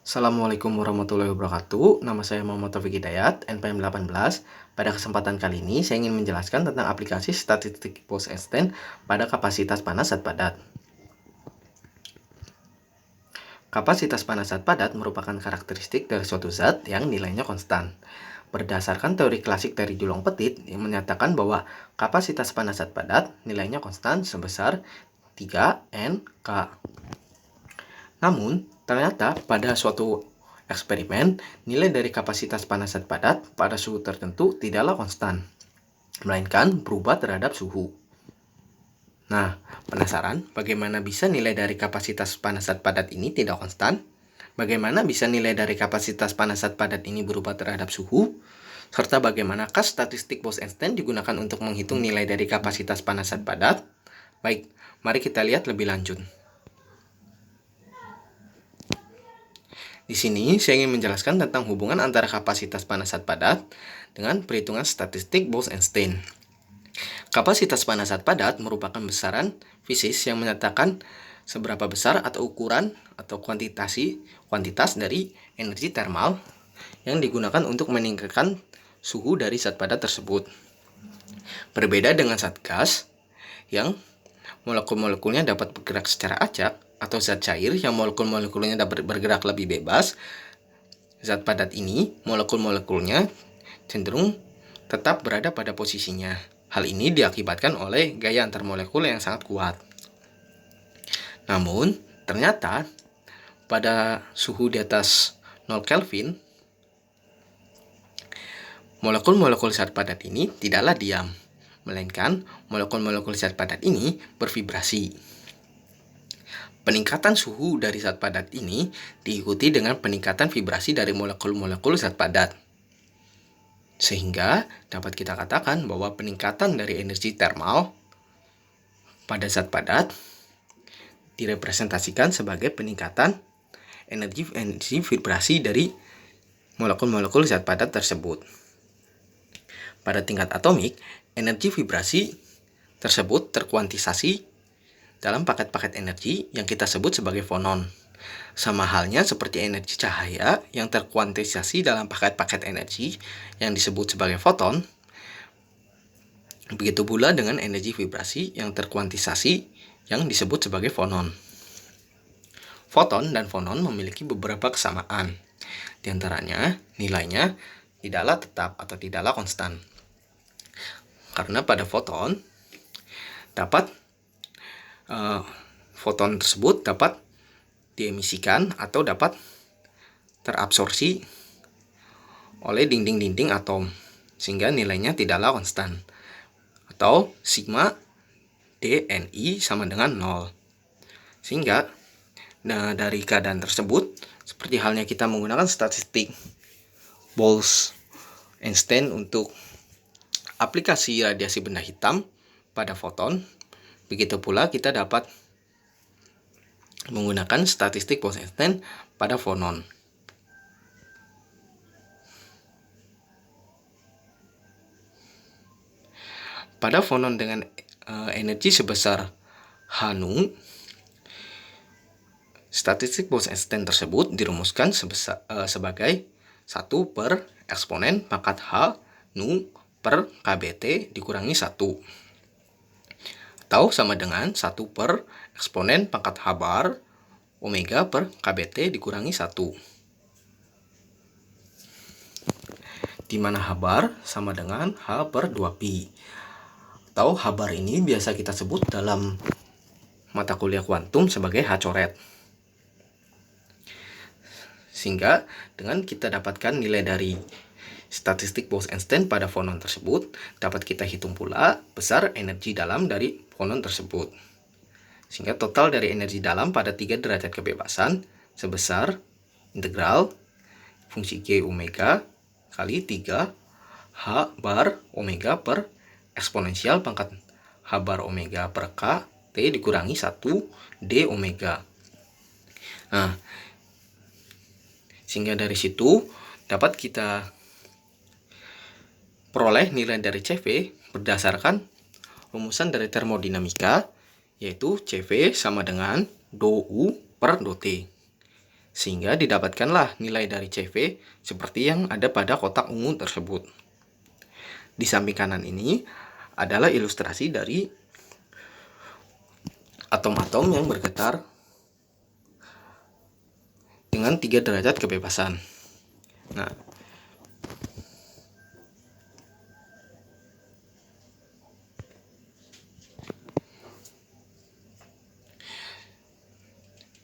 Assalamualaikum warahmatullahi wabarakatuh. Nama saya Muhammad Taufik Hidayat, NPM 18. Pada kesempatan kali ini, saya ingin menjelaskan tentang aplikasi statistik Bose-Einstein pada kapasitas panas zat padat. Kapasitas panas zat padat merupakan karakteristik dari suatu zat yang nilainya konstan. Berdasarkan teori klasik dari Dulong-Petit yang menyatakan bahwa kapasitas panas zat padat nilainya konstan sebesar 3Nk. Namun, ternyata pada suatu eksperimen, nilai dari kapasitas panas zat padat pada suhu tertentu tidaklah konstan, melainkan berubah terhadap suhu. Nah, penasaran bagaimana bisa nilai dari kapasitas panas zat padat ini tidak konstan? Bagaimana bisa nilai dari kapasitas panas zat padat ini berubah terhadap suhu? Serta bagaimanakah statistik Bose-Einstein digunakan untuk menghitung nilai dari kapasitas panas zat padat? Baik, mari kita lihat lebih lanjut. Di sini saya ingin menjelaskan tentang hubungan antara kapasitas panas zat padat dengan perhitungan statistik Bose-Einstein. Kapasitas panas zat padat merupakan besaran fisis yang menyatakan seberapa besar atau ukuran atau kuantitas dari energi termal yang digunakan untuk meningkatkan suhu dari zat padat tersebut. Berbeda dengan zat gas yang molekul-molekulnya dapat bergerak secara acak, atau zat cair yang molekul-molekulnya dapat bergerak lebih bebas, zat padat ini molekul-molekulnya cenderung tetap berada pada posisinya. Hal ini diakibatkan oleh gaya antar molekul yang sangat kuat. Namun, ternyata pada suhu di atas 0 Kelvin, molekul-molekul zat padat ini tidaklah diam, melainkan molekul-molekul zat padat ini bervibrasi. Peningkatan suhu dari zat padat ini diikuti dengan peningkatan vibrasi dari molekul-molekul zat padat. Sehingga dapat kita katakan bahwa peningkatan dari energi termal pada zat padat direpresentasikan sebagai peningkatan energi vibrasi dari molekul-molekul zat padat tersebut. Pada tingkat atomik, energi vibrasi tersebut terkuantisasi dalam paket-paket energi yang kita sebut sebagai fonon. Sama halnya seperti energi cahaya yang terkuantisasi dalam paket-paket energi yang disebut sebagai foton, begitu pula dengan energi vibrasi yang terkuantisasi yang disebut sebagai fonon. Foton dan fonon memiliki beberapa kesamaan. Di antaranya, nilainya tidaklah tetap atau tidaklah konstan. Karena pada foton tersebut dapat diemisikan atau dapat terabsorpsi oleh dinding-dinding atom, sehingga nilainya tidaklah konstan, atau sigma dNi sama dengan 0. Sehingga dari keadaan tersebut, seperti halnya kita menggunakan statistik Bose-Einstein untuk aplikasi radiasi benda hitam pada foton, begitu pula kita dapat menggunakan statistik Bose-Einstein pada fonon. Pada fonon dengan energi sebesar H-nu, statistik Bose-Einstein tersebut dirumuskan sebagai 1 per eksponen pangkat H nu per KBT dikurangi 1. Atau sama dengan 1 per eksponen pangkat H bar omega per KBT dikurangi 1. Di mana H bar sama dengan H per 2pi. Atau H bar ini biasa kita sebut dalam mata kuliah kuantum sebagai H coret. Sehingga dengan kita dapatkan nilai dari statistik Bose-Einstein pada fonon tersebut, dapat kita hitung pula besar energi dalam dari fonon tersebut. Sehingga total dari energi dalam pada 3 derajat kebebasan sebesar integral fungsi G omega kali 3 H bar omega per eksponensial pangkat H bar omega per K T dikurangi 1 D omega. Nah, sehingga dari situ dapat kita peroleh nilai dari CV berdasarkan rumusan dari termodinamika, yaitu CV sama dengan dou U per dou T. Sehingga didapatkanlah nilai dari CV seperti yang ada pada kotak ungu tersebut. Di samping kanan ini adalah ilustrasi dari atom-atom yang bergetar dengan 3 derajat kebebasan. Nah,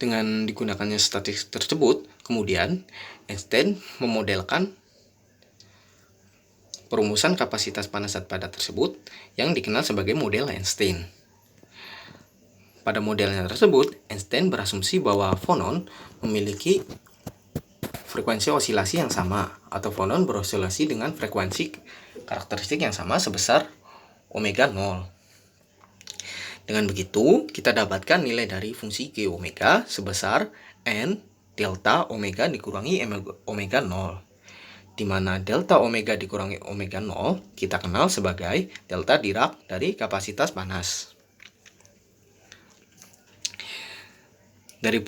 dengan digunakannya statistik tersebut, kemudian Einstein memodelkan perumusan kapasitas panas zat padat tersebut yang dikenal sebagai model Einstein. Pada modelnya tersebut, Einstein berasumsi bahwa fonon memiliki frekuensi osilasi yang sama, atau fonon berosilasi dengan frekuensi karakteristik yang sama sebesar omega 0. Dengan begitu, kita dapatkan nilai dari fungsi G omega sebesar N delta omega dikurangi omega 0. Di mana delta omega dikurangi omega 0 kita kenal sebagai delta Dirac dari kapasitas panas. Dari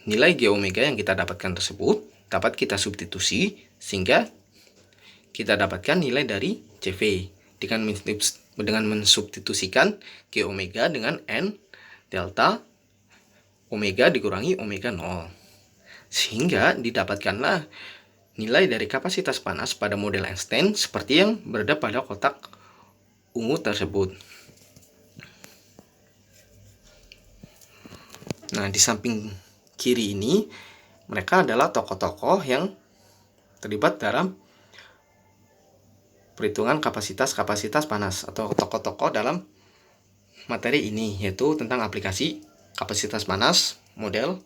nilai G omega yang kita dapatkan tersebut dapat kita substitusi sehingga kita dapatkan nilai dari CV dengan mensubstitusikan G omega dengan N delta omega dikurangi omega 0. Sehingga didapatkanlah nilai dari kapasitas panas pada model Einstein seperti yang berada pada kotak ungu tersebut. Nah, di samping kiri ini mereka adalah tokoh-tokoh yang terlibat dalam perhitungan kapasitas panas atau tokoh-tokoh dalam materi ini, yaitu tentang aplikasi kapasitas panas, model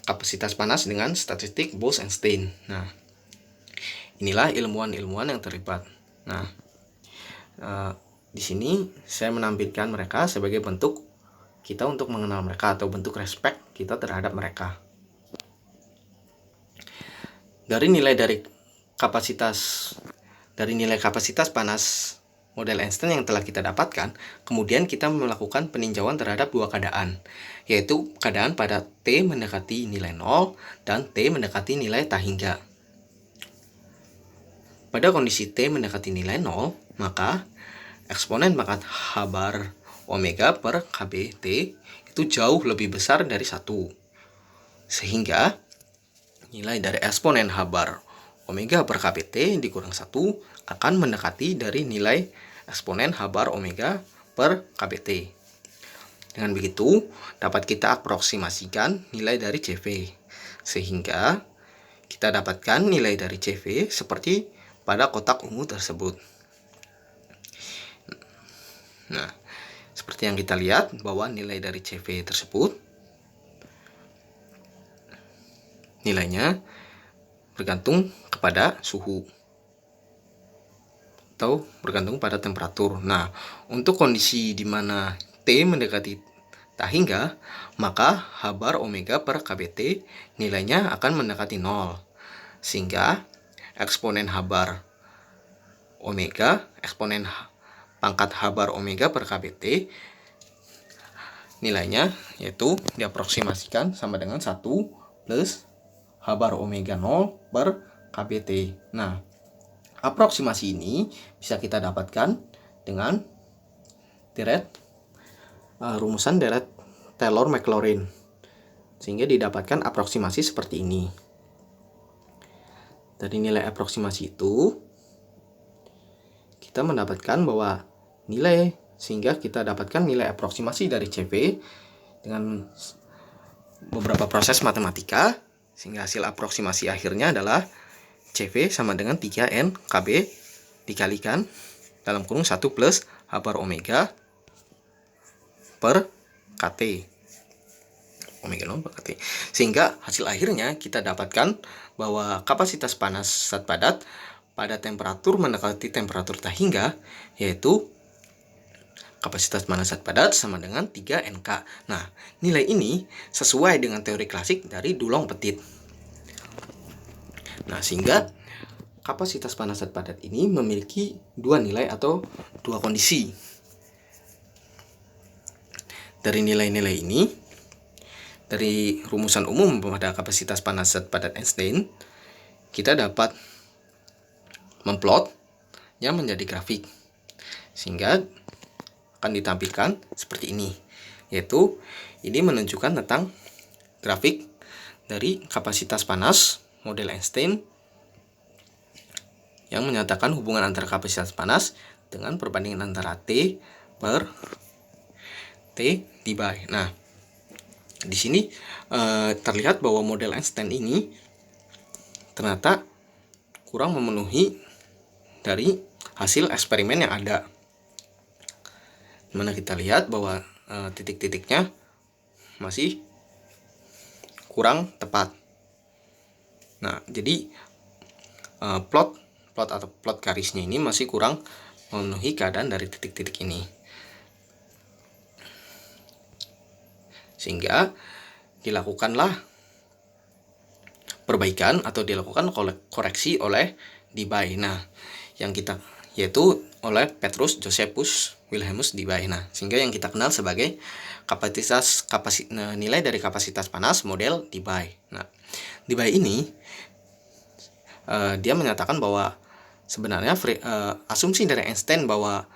kapasitas panas dengan statistik Bose-Einstein. Nah, inilah ilmuwan-ilmuwan yang terlibat. Nah, di sini saya menampilkan mereka sebagai bentuk kita untuk mengenal mereka atau bentuk respect kita terhadap mereka. Dari nilai kapasitas panas model Einstein yang telah kita dapatkan, kemudian kita melakukan peninjauan terhadap dua keadaan, yaitu keadaan pada T mendekati nilai 0 dan T mendekati nilai tak hingga. Pada kondisi T mendekati nilai 0, maka eksponen pangkat H bar omega per KBT itu jauh lebih besar dari 1. Sehingga nilai dari eksponen H bar omega per KBT dikurang 1 akan mendekati dari nilai eksponen H bar omega per KBT. Dengan begitu, dapat kita aproksimasikan nilai dari CV. Sehingga kita dapatkan nilai dari CV seperti pada kotak ungu tersebut. Nah, seperti yang kita lihat bahwa nilai dari CV tersebut nilainya bergantung kepada suhu atau bergantung pada temperatur. Nah, untuk kondisi di mana T mendekati tak hingga, maka H bar omega per KBT nilainya akan mendekati 0. Sehingga eksponen H bar omega, eksponen pangkat H bar omega per KBT nilainya yaitu diaproksimasikan sama dengan 1 plus H bar omega 0 per KBT. Nah, aproksimasi ini bisa kita dapatkan dengan rumusan deret Taylor-Maclaurin, sehingga didapatkan aproksimasi seperti ini. Dari nilai aproksimasi itu kita mendapatkan bahwa sehingga kita dapatkan nilai aproksimasi dari CV dengan beberapa proses matematika, sehingga hasil aproksimasi akhirnya adalah CV sama dengan 3N KB dikalikan dalam kurung 1 plus H bar omega per KT. Omega 0 per KT. Sehingga hasil akhirnya kita dapatkan bahwa kapasitas panas zat padat pada temperatur mendekati temperatur tak hingga, yaitu kapasitas panas zat padat sama dengan 3 NK. Nah, nilai ini sesuai dengan teori klasik dari Dulong Petit. Nah, sehingga kapasitas panas zat padat ini memiliki dua nilai atau dua kondisi. Dari nilai-nilai ini dari rumusan umum pada kapasitas panas zat padat Einstein, kita dapat memplotnya menjadi grafik, sehingga akan ditampilkan seperti ini, yaitu ini menunjukkan tentang grafik dari kapasitas panas model Einstein yang menyatakan hubungan antara kapasitas panas dengan perbandingan antara T per T diby. Nah, di sini terlihat bahwa model Einstein ini ternyata kurang memenuhi dari hasil eksperimen yang ada, dimana kita lihat bahwa titik-titiknya masih kurang tepat. Nah, jadi plot atau plot garisnya ini masih kurang memenuhi keadaan dari titik-titik ini, sehingga dilakukanlah perbaikan atau dilakukan koreksi oleh Debye. Nah, yaitu oleh Petrus Josephus Wilhelmus Debye. Nah, sehingga yang kita kenal sebagai nilai dari kapasitas panas model Debye. Nah, Debye ini dia menyatakan bahwa sebenarnya asumsi dari Einstein bahwa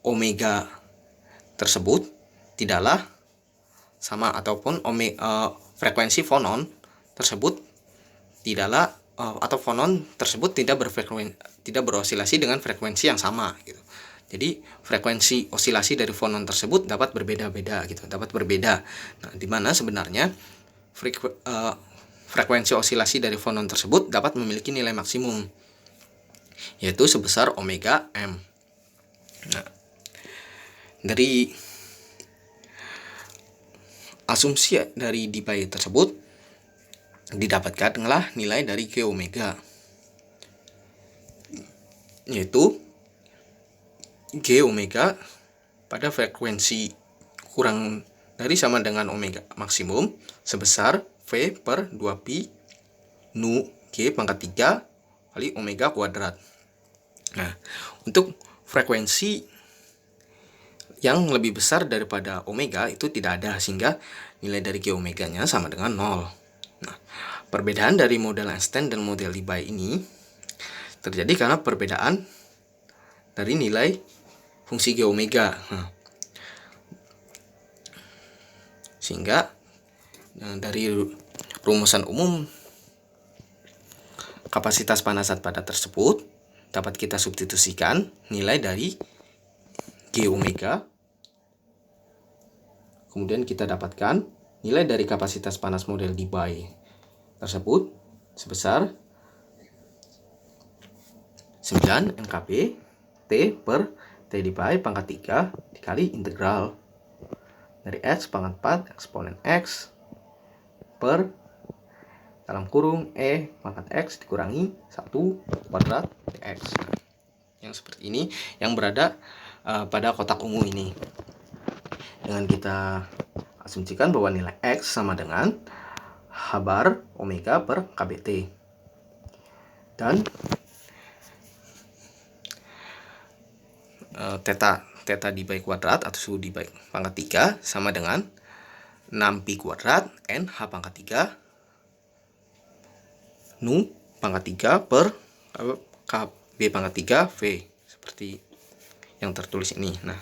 omega tersebut tidaklah sama, ataupun frekuensi fonon tersebut tidaklah atau fonon tersebut tidak berosilasi dengan frekuensi yang sama gitu. Jadi frekuensi osilasi dari fonon tersebut dapat berbeda-beda gitu, dapat berbeda. Nah, di mana sebenarnya frekuensi osilasi dari fonon tersebut dapat memiliki nilai maksimum, yaitu sebesar omega m. Nah, dari asumsi dari Debye tersebut didapatkanlah nilai dari G omega, yaitu G omega pada frekuensi kurang dari sama dengan omega maksimum sebesar V per 2pi nu G pangkat 3 kali omega kuadrat. Nah, untuk frekuensi yang lebih besar daripada omega itu tidak ada, sehingga nilai dari G omega-nya sama dengan 0. Nah, perbedaan dari model Einstein dan model Debye ini terjadi karena perbedaan dari nilai fungsi G omega. Nah, sehingga dari rumusan umum kapasitas panas zat padat tersebut dapat kita substitusikan nilai dari G omega, kemudian kita dapatkan nilai dari kapasitas panas model Debye tersebut sebesar 9 mkp T per T Debye pangkat 3 dikali integral dari X pangkat 4 eksponen X per dalam kurung E pangkat X dikurangi 1 kuadrat dx. Yang seperti ini yang berada pada kotak ungu ini. Dengan kita asumsikan bahwa nilai X sama dengan H bar omega per KBT. Dan theta Debye kuadrat atau suhu Debye pangkat 3 sama dengan 6pi kuadrat N H pangkat 3 nu pangkat 3 per KB pangkat 3 V, seperti yang tertulis ini. Nah,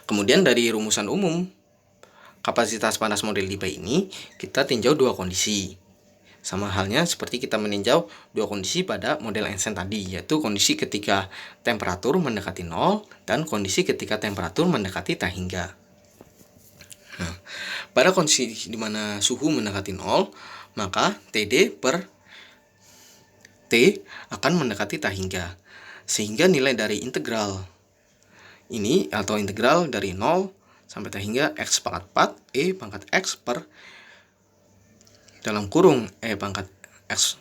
kemudian dari rumusan umum kapasitas panas model Debye ini kita tinjau dua kondisi. Sama halnya seperti kita meninjau dua kondisi pada model Einstein tadi, yaitu kondisi ketika temperatur mendekati 0 dan kondisi ketika temperatur mendekati T hingga. Nah, pada kondisi di mana suhu mendekati 0, maka TD per T akan mendekati T hingga, sehingga nilai dari integral ini atau integral dari 0 sampai T hingga X pangkat 4 E pangkat X per dalam kurung E pangkat X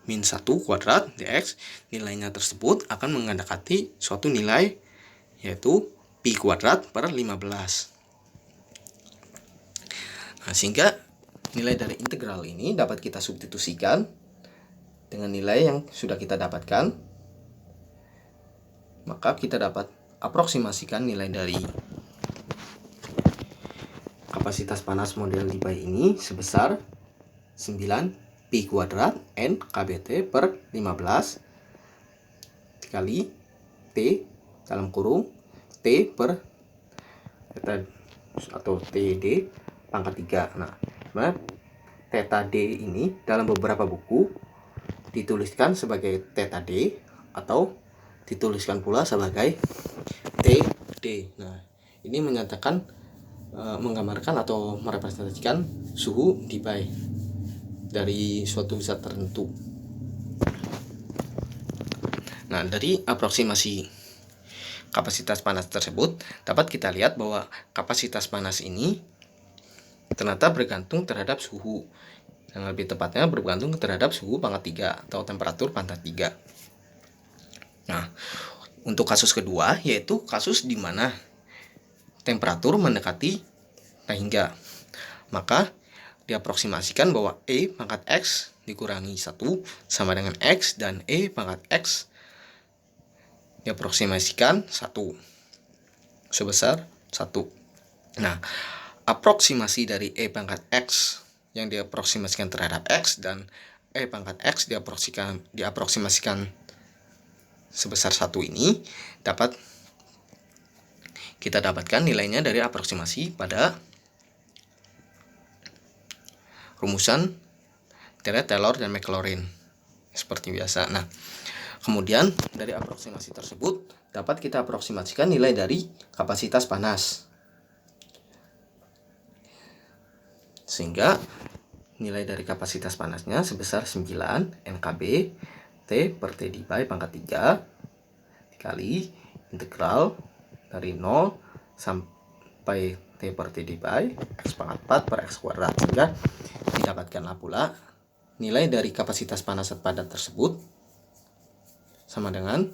min 1 kuadrat dx, nilainya tersebut akan mendekati suatu nilai yaitu pi kuadrat per 15. Nah, sehingga nilai dari integral ini dapat kita substitusikan dengan nilai yang sudah kita dapatkan, maka kita dapat aproksimasikan nilai dari kapasitas panas model Debye ini sebesar 9 Pi kuadrat N KBT per 15 dikali T dalam kurung T per theta atau TD pangkat 3. Nah, sebenarnya theta D ini dalam beberapa buku dituliskan sebagai theta D atau dituliskan pula sebagai TD. Nah, ini menyatakan menggambarkan atau merepresentasikan suhu Debye dari suatu zat tertentu. Nah, dari aproksimasi kapasitas panas tersebut dapat kita lihat bahwa kapasitas panas ini ternyata bergantung terhadap suhu. Yang lebih tepatnya bergantung terhadap suhu pangkat 3 atau temperatur pangkat 3. Nah, untuk kasus kedua yaitu kasus di mana temperatur mendekati hingga, maka diaproksimasikan bahwa E pangkat X dikurangi 1 sama dengan X dan E pangkat X diaproksimasikan 1 sebesar 1. Nah, aproksimasi dari E pangkat X yang diaproksimasikan terhadap X dan E pangkat X diaproksimasikan sebesar 1 ini dapat kita dapatkan nilainya dari aproksimasi pada rumusan Taylor dan Maclaurin seperti biasa. Nah, kemudian dari aproksimasi tersebut dapat kita aproksimasikan nilai dari kapasitas panas, sehingga nilai dari kapasitas panasnya sebesar 9 NKB T per T Debye pangkat 3 dikali integral dari 0 sampai T per T Debye X pangkat 4 per X kuadrat, sehingga didapatkanlah pula nilai dari kapasitas panas zat padat tersebut sama dengan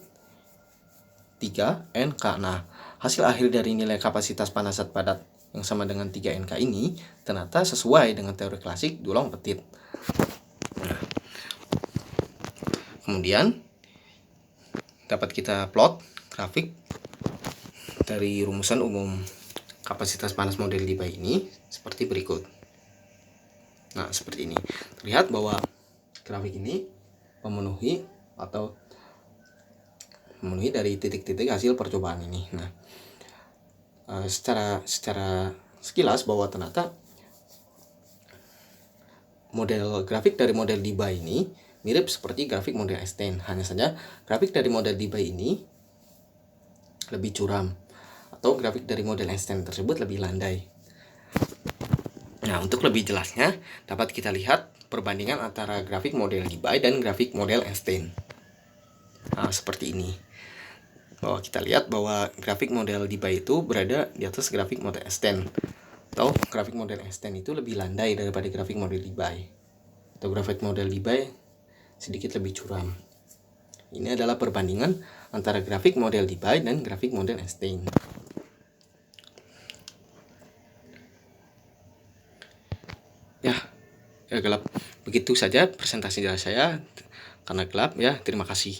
3 NK. Nah, hasil akhir dari nilai kapasitas panas zat padat yang sama dengan 3 NK ini ternyata sesuai dengan teori klasik dulang petit. Nah, kemudian dapat kita plot grafik dari rumusan umum kapasitas panas model Debye ini seperti berikut. Nah, seperti ini. Terlihat bahwa grafik ini memenuhi dari titik-titik hasil percobaan ini. Nah, secara sekilas bahwa ternyata model grafik dari model Debye ini mirip seperti grafik model Einstein. Hanya saja grafik dari model Debye ini lebih curam, atau grafik dari model Einstein tersebut lebih landai. Nah, untuk lebih jelasnya dapat kita lihat perbandingan antara grafik model Debye dan grafik model Einstein. Nah, seperti ini. Bahwa kita lihat bahwa grafik model Debye itu berada di atas grafik model Einstein, atau grafik model Einstein itu lebih landai daripada grafik model Debye, atau grafik model Debye sedikit lebih curam. Ini adalah perbandingan antara grafik model Debye dan grafik model Einstein. Ya gelap. Begitu saja presentasi dari saya karena gelap ya. Terima kasih.